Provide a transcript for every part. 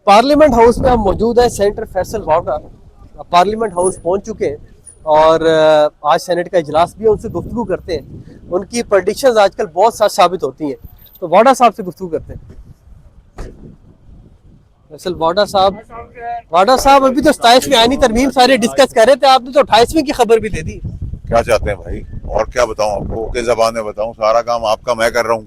Parliament house में हम मौजूद है। सेनेटर फैसल वाडा पार्लियामेंट हाउस पहुंच चुके हैं और आज सेनेट का इजलास भी है, उनसे गुफ्तगू करते हैं। उनकी प्रेडिक्शंस आजकल बहुत सच साबित होती हैं, तो वाडा साहब से गुफ्तगू करते हैं। फैसल वाडा साहब अभी तो 27वीं आईनी तरमीम सारे डिस्कस कर रहे थे, आपने तो 28वीं की खबर भी दे दी। क्या चाहते हैं भाई, और क्या बताऊं आपको, किस जबान में बताऊं? सारा काम आपका मैं कर रहा हूं,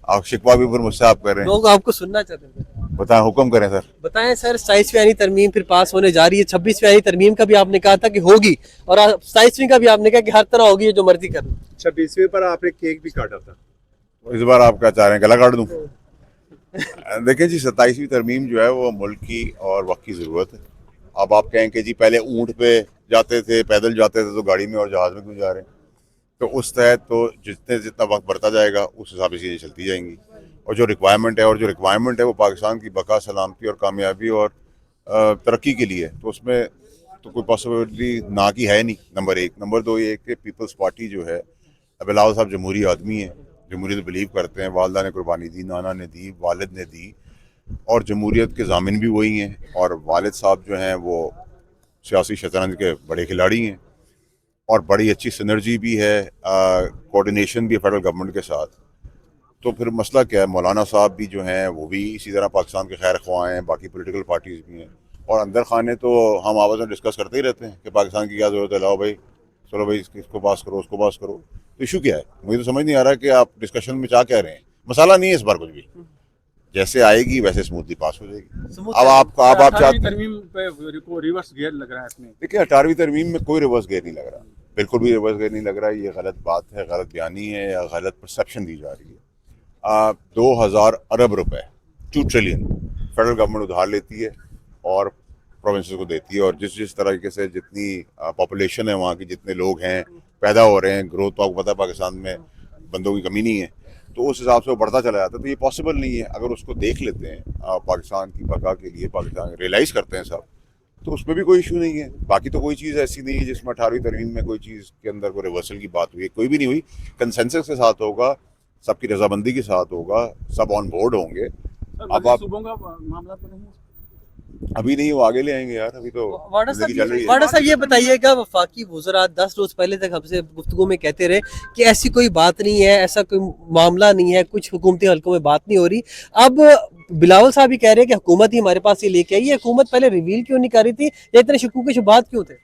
आप शिकवा भी फिर मुझसे आप कर रहे हैं। लोग आपको सुनना चाहते थे। बताएं, हुक्म करें सर। बताएं सर, 27वीं आईनी तरमीम फिर पास होने जा रही है। 26वीं आईनी तरमीम का भी आपने कहा था कि होगी, और 27वीं का भी आपने कहा कि हर तरह होगी, जो मर्जी कर। 26वीं पर आपने केक भी काटा था, इस बार आप क्या चाह रहे हैं, गला काट दूं? देखिए जी, 27वीं तरमीम जो है वो मुल्क की और वक्त की ज़रूरत है। अब आप कहें कि जी पहले ऊँट पे जाते थे, पैदल जाते थे, तो गाड़ी में और जहाज़ में क्यों जा रहे हैं? तो उस तहत तो जितना वक्त बढ़ता जाएगा उस हिसाब से चीज़ें चलती जाएंगी, और जो रिक्वायरमेंट है वो पाकिस्तान की बका, सलामती और कामयाबी और तरक्की के लिए है। तो उसमें तो कोई पॉसिबिलिटी ना की है नहीं, नंबर एक। नंबर दो ये कि पीपल्स पार्टी जो है, बिलावल साहब जमहूरी आदमी है, जमहूरियत बिलीव करते हैं, वालदा ने कुर्बानी दी, नाना ने दी, वालिद ने दी, और जमहूरियत के ज़ामिन भी वही हैं। और वालिद साहब जो हैं वो सियासी शतरंज के बड़े खिलाड़ी हैं, और बड़ी अच्छी सिनर्जी भी है, कोऑर्डिनेशन भी है फेडरल गवर्नमेंट के साथ। तो फिर मसला क्या है, मौलाना साहब भी जो हैं वो भी इसी तरह पाकिस्तान के खैर ख्वाह हैं, बाकी पॉलिटिकल पार्टीज़ भी हैं, और अंदर खाने तो हम आपस में डिस्कस करते ही रहते हैं कि पाकिस्तान की क्या ज़रूरत है, लाओ भाई, चलो भाई इसको पास करो, उसको पास करो। तो इशू क्या है, मुझे तो समझ नहीं आ रहा कि आप डिस्कशन में क्या कह रहे हैं। मसाला नहीं है इस बार कुछ भी, जैसे आएगी वैसे स्मूथली पास हो जाएगी। अब आप चाहते तरमीम पे रिवर्स गियर लग रहा है इसमें। देखिए, 18वीं तरमीम में कोई रिवर्स गेयर नहीं लग रहा, बिल्कुल भी रिवर्स गेयर नहीं लग रहा। ये गलत बात है, गलत बयानी है, या गलत परसेप्शन दी जा रही है। 2000 अरब रुपए, 2 ट्रिलियन फेडरल गवर्नमेंट उधार लेती है और प्रोविंसेस को देती है, और जिस तरीके से जितनी पॉपुलेशन है वहाँ की, जितने लोग हैं पैदा हो रहे हैं, ग्रोथ तो आपको पता है पाकिस्तान में बंदों की कमी नहीं है, तो उस हिसाब से वो बढ़ता चला जाता है। तो ये पॉसिबल नहीं है। अगर उसको देख लेते हैं पाकिस्तान की बका के लिए, पाकिस्तान रियलाइज़ करते हैं सब, तो उसमें भी कोई इशू नहीं है। बाकी तो कोई चीज़ ऐसी नहीं है जिसमें 18वीं तरमीम में कोई चीज़ के अंदर कोई रिवर्सल की बात हुई है, कोई भी नहीं हुई। कंसेंसस के साथ होगा, सबकी रजामंदी के साथ होगा, सब ऑन बोर्ड होंगे। अब आप सूबों का मामला तो नहीं है, अभी नहीं, वो आगे ले आएंगे यार, अभी तो वाडा जिंदगी चल रही है। साहब ये बताइएगा, वफाकी वज़रा 10 रोज पहले तक हमसे गुफ्तगू में कहते रहे कि ऐसी कोई बात नहीं है, ऐसा कोई मामला नहीं है, कुछ हुकूमती हलकों में बात नहीं हो रही। अब बिलावल साहब भी कह रहे हैं कि हुकूमत ही हमारे पास ये लेके आई है। हुकूमत पहले रिवील क्यों नहीं कर रही थी, या इतने शकूक शुबात क्यों थे?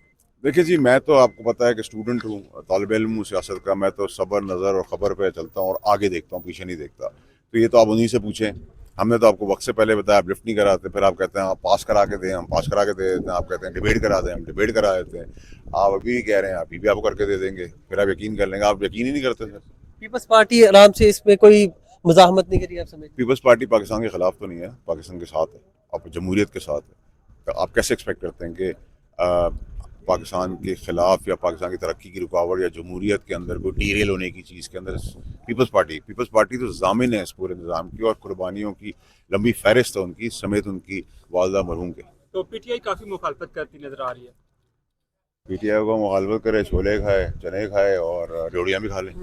देखिए जी, मैं तो आपको पता है कि स्टूडेंट हूँ, तालिब इल्म हूँ सियासत का। मैं तो सबर, नज़र और ख़बर पे चलता हूँ, और आगे देखता हूँ, पीछे नहीं देखता। तो ये तो आप उन्हीं से पूछें। हमने तो आपको वक्त से पहले बताया, आप लिफ्ट नहीं कराते, फिर आप कहते हैं आप पास करा के दें, हम पास करा के दे देते हैं। आप कहते हैं डिबेट करा दें, हम डिबेट करा देते हैं। आप अभी भी कह रहे हैं अभी भी आपको करके दे देंगे, फिर आप यकीन कर लेंगे। आप यकीन ही नहीं करते सर। पीपल्स पार्टी आराम से इसमें कोई मुजाहमत नहीं करी, आप समझ? पीपल्स पार्टी पाकिस्तान के ख़िलाफ़ तो नहीं है, पाकिस्तान के साथ है, और जमहूरियत के साथ है। तो आप कैसे एक्सपेक्ट करते हैं कि पाकिस्तान के ख़िलाफ़ या पाकिस्तान की तरक्की की रुकावट या जमहूरियत के अंदर कोई डीरेल होने की चीज़ के अंदर पीपल्स पार्टी तो ज़ामिन है इस पूरे निज़ाम की, और कुर्बानियों की लंबी फहरिस्त है उनकी, समेत उनकी वालदा मरहूम के। तो पीटीआई काफी मुखालफत करती नजर आ रही है। पीटीआई को मुखालफत करे, छोले खाए, चने खाए, और रेवड़ियाँ भी खा लें।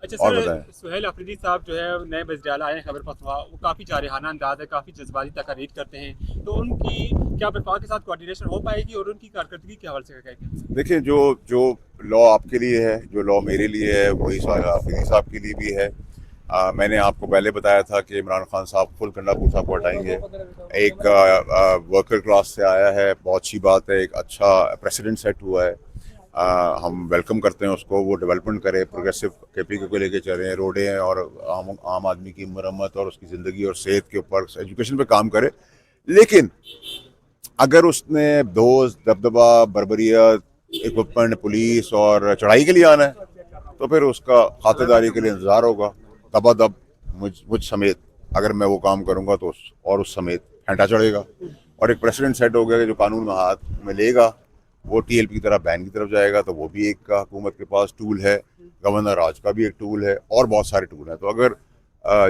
अच्छा और सर, बताएं। सुहेल अफरीदी साहब जो है नए वज़ीर आला आए हैं, खबर पसवा, वो काफ़ी जारहाना अंदाज है, काफ़ी जज्बाती तकारीर करते हैं, तो उनकी क्या वफाक के साथ कोऑर्डिनेशन हो पाएगी, और उनकी कारकर्दगी के हवाले से क्या कहेंगे? देखिए, जो लॉ आपके लिए है, जो लॉ मेरे लिए है, वही अफरीदी साहब के लिए भी है। मैंने आपको पहले बताया था कि इमरान खान साहब फुल कंडापुर साहब को हटाएंगे। एक वर्कर क्लास से आया है, बहुत अच्छी बात है, एक अच्छा प्रेसिडेंट सेट हुआ है। हम वेलकम करते हैं उसको, वो डेवलपमेंट करे, प्रोग्रेसिव केपीके को लेके चल रहे हैं, रोडें और आम आदमी की मरम्मत और उसकी ज़िंदगी और सेहत के ऊपर, एजुकेशन पे काम करे। लेकिन अगर उसने दोस्त, दबदबा, बर्बरियत, इक्विपमेंट, पुलिस और चढ़ाई के लिए आना है, तो फिर उसका खातेदारी के लिए इंतज़ार होगा, तबादब मुझ समेत। अगर मैं वो काम करूँगा तो उस समेत फेंटा चढ़ेगा, और एक प्रेसिडेंट सेट हो गया कि जो कानून में हाथ में लेगा वो टीएलपी की तरह बैन की तरफ जाएगा। तो वो भी एक का हुकूमत के पास टूल है, गवर्नर राज का भी एक टूल है, और बहुत सारे टूल हैं। तो अगर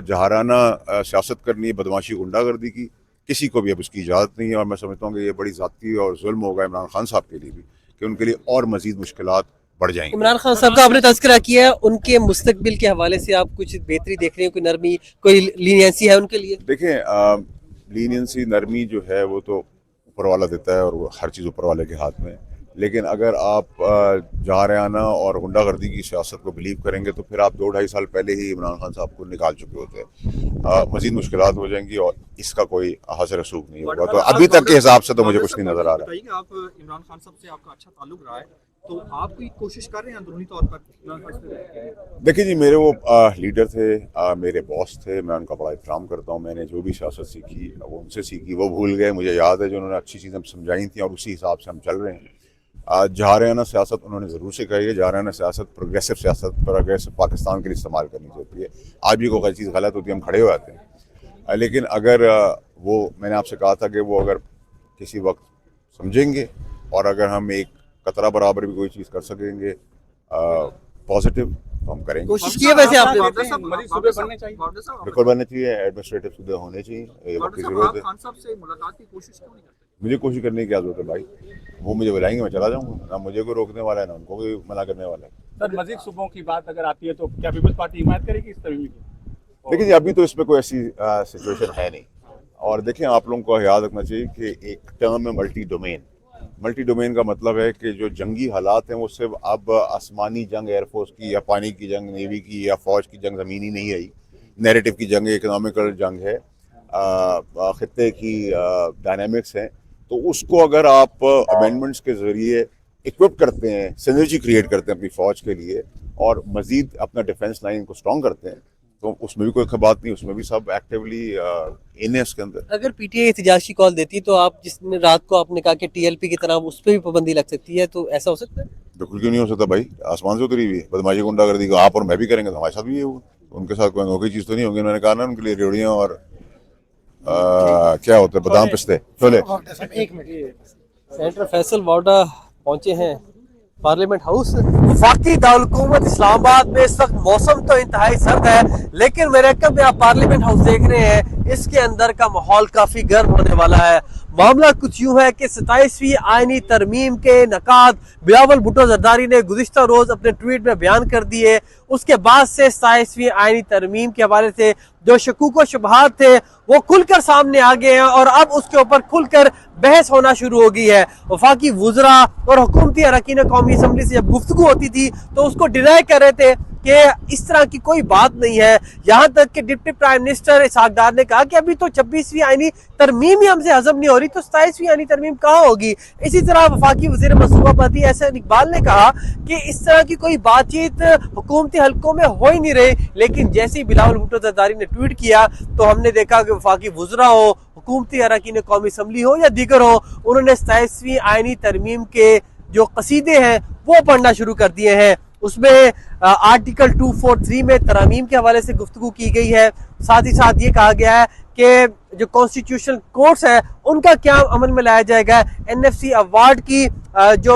जहाराना सियासत करनी है, बदमाशी, गुंडागर्दी की, किसी को भी अब उसकी इजाज़त नहीं है। और मैं समझता हूँ कि ये बड़ी ज़्यादती और जुल्म होगा इमरान खान साहब के लिए भी, कि उनके लिए और मज़ीद मुश्किलात बढ़ जाएंगी। इमरान खान साहब का आपने तज़किरा किया है, उनके मुस्तकबिल के हवाले से आप कुछ बेहतरी देख रहे हैं, कोई नरमी, कोई लीनियंसी है उनके लिए? देखें, लीनियंसी, नरमी जो है वो तो ऊपर वाला देता है और वो हर चीज़ ऊपर वाले के हाथ में है। लेकिन अगर आप जारयाना और गुंडागर्दी की सियासत को बिलीव करेंगे तो फिर आप 2-2.5 साल पहले ही इमरान खान साहब को निकाल चुके होते हैं। मज़ीद मुश्किलात हो जाएंगी और इसका कोई हासिल रसूख नहीं होगा। तो अभी तक के हिसाब से तो मुझे कुछ नहीं नज़र आ रहा है। आप इमरान खान साहब से आपका अच्छा ताल्लुक रहा है, तो आप कोई कोशिश कर रहे हैं अंदरूनी तौर पर इमरान खान से? देखिए जी, मेरे वो लीडर थे, मेरे बॉस थे, मैं उनका बड़ा एहतराम करता हूँ। मैंने जो भी सियासत सीखी वो उनसे सीखी, वो भूल गए। मुझे याद है जो उन्होंने अच्छी चीज़ें समझाई थी और उसी हिसाब से हम चल रहे हैं। जारयाना सियासत उन्होंने ज़रूर सिखाई है। जारयाना सियासत, प्रोग्रेसिव सियासत, प्रोग्रेसिव पाकिस्तान के लिए इस्तेमाल करनी चाहिए। आज भी कोई चीज़ गलत होती है हम खड़े हो जाते हैं, लेकिन अगर वो, मैंने आपसे कहा था कि वो अगर किसी वक्त समझेंगे और अगर हम एक कतरा बराबर भी कोई चीज़ कर सकेंगे पॉजिटिव तो हम करेंगे। कोशिश की है वैसे आपने? बिल्कुल बनने चाहिए, एडमिनिस्ट्रेटिव सुविधा होने चाहिए, ये वक्त की जरूरत है। खान साहब से मुलाकात की कोशिश क्यों नहीं करते? मुझे कोशिश करने की क्या जरूरत है भाई, वो मुझे बुलाएंगे, मैं चला जाऊंगा। ना मुझे कोई रोकने वाला है ना उनको कोई मना करने वाला है। सर, मजीद सूबों की बात अगर आती है तो क्या पीपल्स पार्टी हिमायत करेगी इस तरह की? देखिए जी, अभी तो इसमें कोई ऐसी सिचुएशन है नहीं। और देखिए, आप लोगों को याद रखना चाहिए कि एक टर्म है मल्टी डोमेन। मल्टी डोमेन का मतलब है कि जो जंगी हालात हैं वो सिर्फ अब आसमानी जंग एयरफोर्स की या पानी की जंग, नेवी की या फौज की जंग ज़मीनी नहीं रही। नैरेटिव की जंग, इकोनॉमिकल जंग है, खित्ते की डायनामिक्स हैं। तो उसको अगर आप अमेंडमेंट्स के ज़रिए इक्विप करते हैं, सिनर्जी क्रिएट करते हैं अपनी फ़ौज के लिए और मज़ीद अपना डिफेंस लाइन को स्ट्रॉन्ग करते हैं, तो उसमें भी कोई बात नहीं, उसमें भी सब एक्टिवली इन है उसके अंदर। अगर पीटीआई एहतजाज की कॉल देती तो आप, जिसने रात को आपने कहा कि टीएलपी की तरह, उस पर भी पाबंदी लग सकती है, तो ऐसा हो सकता है? बिल्कुल क्यों नहीं हो सकता भाई, आसमान से उतरी हुई बदमाशी गुंडागर्दी को आप और मैं भी करेंगे तो हमारे साथ भी ये होगा। उनके साथ कोई अनोखी चीज़ तो नहीं होगी। मैंने कहा ना, उनके लिए रेवड़ियाँ और क्या होते हैं, बादाम पिस्ते, छोले। एक मिनट, सेनेटर फैसल वाडा पहुंचे हैं पार्लियामेंट हाउस। वफाकी दारुल-हुकूमत इस्लामाबाद में इस वक्त मौसम तो इंतहाई सर्द है, लेकिन मेरे कब आप पार्लियामेंट हाउस देख रहे हैं, इसके अंदर का माहौल काफी गर्म होने वाला है। मामला कुछ यूं है कि 27वीं आईनी तरमीम के नकाद बिलावल भुट्टो जरदारी ने गुज़िश्ता रोज अपने ट्वीट में बयान कर दिए। उसके बाद से 27वीं आईनी तरमीम के हवाले से जो शकूक व शुबहात थे वो खुलकर सामने आ गए हैं और अब उसके ऊपर खुलकर बहस होना शुरू हो गई है। वफाकी वुज़रा और हुकूमती अरकान कौमी असम्बली से जब गुफ्तगू होती थी तो उसको डिनाई कर रहे थे कि इस तरह की कोई बात नहीं है। यहाँ तक कि डिप्टी प्राइम मिनिस्टर इसहाक डार ने कहा कि अभी तो 26वीं आईनी तरमीम ही हमसे हजम नहीं हो रही, तो 27वीं आईनी तरमीम कहाँ होगी। इसी तरह वफाकी वज़ीर मनसूबाबंदी एहसन इकबाल ने कहा कि इस तरह की कोई बातचीत हुकूमती हलकों में हो ही नहीं रही। लेकिन जैसे ही बिलावल भुट्टो जरदारी ने ट्वीट किया तो हमने देखा कि वफाकी वुज़रा हो, हुकूमती अरकान कौमी असम्बली हो या दीगर हो, उन्होंने 27वीं आईनी तरमीम के जो कसीदे हैं वो पढ़ना शुरू कर दिए हैं। उसमें आर्टिकल 243 में तरामीम के हवाले से गुफ्तगू की गई है। साथ ही साथ ये कहा गया है कि जो कॉन्स्टिट्यूशनल कोर्ट्स है उनका क्या अमल में लाया जाएगा। एनएफसी अवार्ड की जो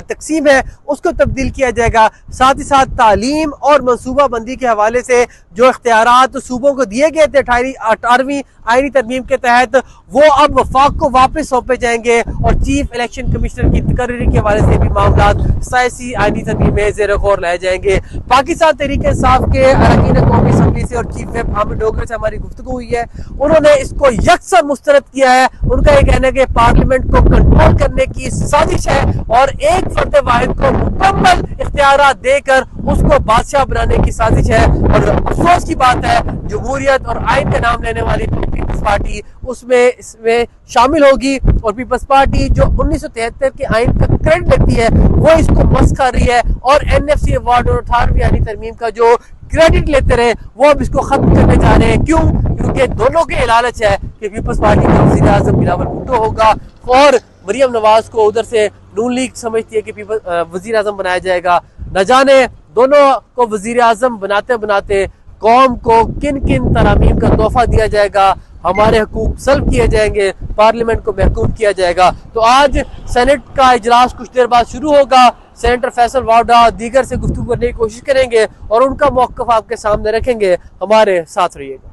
तकसीम है उसको तब्दील किया जाएगा। साथ ही साथ तालीम और मनसूबा बंदी के हवाले से जो इख्तियारात सूबों को दिए गए थे 18वीं आईनी तरमीम के तहत, वो अब वफाक को वापस सौंपे जाएंगे और चीफ इलेक्शन कमिश्नर की तकर्री के हवाले से भी मामला 27वीं आईनी तरमीम में ज़ेर गौर लाए जाएंगे। पाकिस्तान तहरीक इंसाफ के अरकान कौमी असम्बली से और चीफ व्हिप हामिद डोगरे से हमारी गुफ्तगू हुई है। उन्होंने इसको यकसर मुस्तरद किया है। उनका ये कहना है कि पार्लियामेंट को कंट्रोल करने की साजिश है और एक फर्द वाहिद को मुकम्मल इख्तियारात देकर उसको बादशाह बनाने की साजिश है। और अफसोस की बात है, जमहूरियत और आइन का नाम लेने वाली पीपल्स पार्टी इसमें शामिल होगी और पीपल्स पार्टी जो 1973 के आइन का क्रेडिट लेती है वो इसको मस्क कर रही है और एनएफसी अवार्ड और 18वीं आईनी तरमीम का जो क्रेडिट लेते रहे वो अब इसको खत्म करने जा रहे हैं। क्यों? क्योंकि दोनों के लालच है कि पीपल्स पार्टी का वज़ीर आज़म बिलावल भुट्टो होगा और मरियम नवाज को उधर से नून लीग समझती है कि वज़ीर आज़म बनाया जाएगा। न जाने दोनों को वज़ीर आज़म बनाते बनाते कौम को किन किन तरामीम का तोहफा दिया जाएगा, हमारे हकूक सल्ब किए जाएंगे, पार्लियामेंट को महकूम किया जाएगा। तो आज सेनेट का इजलास कुछ देर बाद शुरू होगा। सेनेटर फैसल वाडा दीगर से गुफ्तगू करने की कोशिश करेंगे और उनका मौक़िफ़ आपके सामने रखेंगे। हमारे साथ रहिएगा।